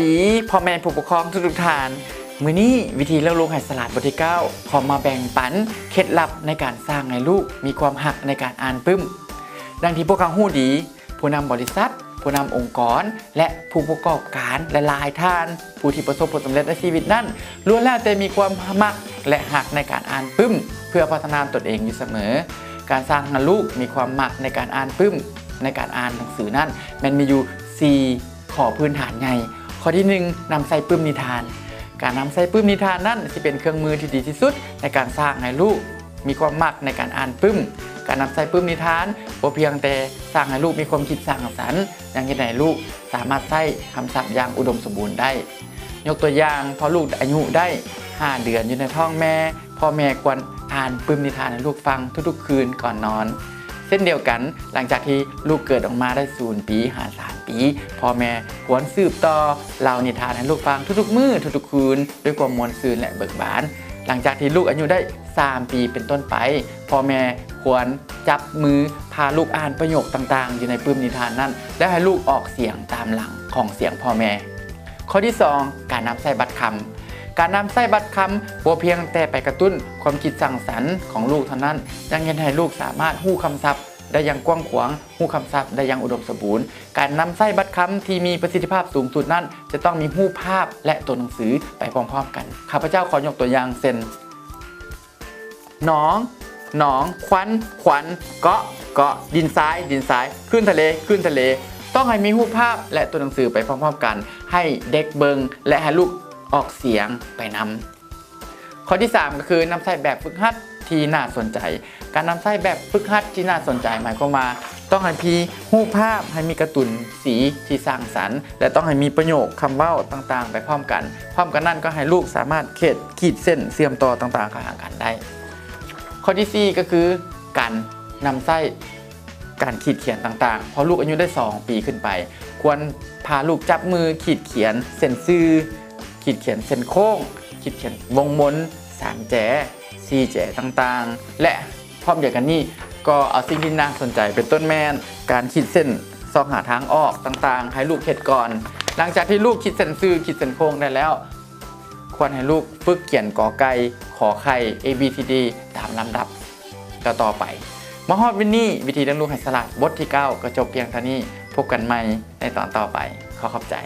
ดีพ่อแม่ผู้ปกครองทุกท่านมื้อนี้วิธีเลี้ยงลูกให้ฉลาดบทที่9ขอมาแบ่งปันเคล็ดลับในการสร้างให้ลูกมีความหักในการอ่านปึ้มดังที่พวกเขาฮู้ดีผู้นำบริษัทผู้นำองค์กรและผู้ประกอบการและหลายท่านผู้ที่ประสบผลสำเร็จในชีวิตนั้นล้วนแล้วแต่มีความมักและหักในการอ่านปึ้มเพื่อพัฒนาตนเองอยู่เสมอการสร้างให้ลูกมีความมักในการอ่านปึ้มในการอ่านหนังสือนั้นมันมีอยู่4ข้อพื้นฐานใหญ่ข้อที่1นำใส่ปึ้มนิทานการนำใส่ปึ้มนิทานนั้นจะเป็นเครื่องมือที่ดีที่สุดในการสร้างให้ลูกมีความมักในการอ่านปึ้มการนำใส่ปึ้มนิทานบ่เพียงแต่สร้างให้ลูกมีความคิดสร้างสรรค์อย่างที่ไหนลูกสามารถใช้คำศัพท์อย่างอุดมสมบูรณ์ได้ยกตัวอย่างพอลูกอายุได้5 เดือนอยู่ในท้องแม่พ่อแม่ควรอ่านปึ้มนิทานให้ลูกฟังทุกๆคืนก่อนนอนเช่นเดียวกันหลังจากที่ลูกเกิดออกมาได้0 ปี3 ปีพ่อแม่ควรสืบต่อเล่านิทานให้ลูกฟังทุกๆมื้อทุกๆคืนด้วยความม่วนซื่นและเบิกบานหลังจากที่ลูกอายุได้3 ปีเป็นต้นไปพ่อแม่ควรจับมือพาลูกอ่านประโยคต่างๆอยู่ในปึ้มนิทานนั้นและให้ลูกออกเสียงตามหลังของเสียงพ่อแม่ข้อที่2การนำใส่บัตรคำการนำใส่บัตรคำบ่เพียงแต่ไปกระตุ้นความคิดสร้างสรรค์ของลูกเท่านั้นยังเห็นให้ลูกสามารถฮู้คำศัพท์ได้อย่างกว้างขวางฮู้คำศัพท์ได้อย่างอุดมสมบูรณ์การนำใส่บัตรคำที่มีประสิทธิภาพสูงสุดนั้นจะต้องมีรูปภาพและตัวหนังสือไปพร้อมๆกันข้าพเจ้าขอยกตัวอย่างเช่นหนองควันเกาะดินทรายขึ้นทะเลต้องให้มีรูปภาพและตัวหนังสือไปพร้อมๆกันให้เด็กเบิงและให้ลูกออกเสียงไปนำข้อที่3ก็คือนำใช้แบบฝึกหัดที่น่าสนใจการนำใช้แบบฝึกหัดที่น่าสนใจหมายความว่าต้องให้มีรูปภาพให้มีการ์ตูนสีที่สร้างสรรค์และต้องให้มีประโยคคำเว้าต่างๆไปพร้อมกันนั่นก็ให้ลูกสามารถขีดเส้นเชื่อมต่อต่างๆเข้าหากันได้ข้อที่4ก็คือการนำใช้การขีดเขียนต่างๆพอลูกอายุได้2 ปีขึ้นไปควรพาลูกจับมือขีดเขียนเส้นซื่อขีดเขียนเส้นโค้งขีดเขียนวงมน3 แจ๋4 แจ๋ต่างๆและพร้อมเดียวกันนี้ก็เอาสิ่งที่น่าสนใจเป็นต้นแม่นการขีดเส้นซอกหาทางออกต่างๆให้ลูกเฮ็ดก่อนหลังจากที่ลูกขีดเส้นซื่อขีดเส้นโค้งได้แล้วควรให้ลูกฝึกเขียนกอไก่ขอไข่ ABCD ตามลำดับต่อไปมาฮอดวินนี่วิธีเลี้ยงลูกให้ฉลาดบทที่9ก็จบเพียงเท่านี้พบกันใหม่ในตอนต่อไปขอบใจ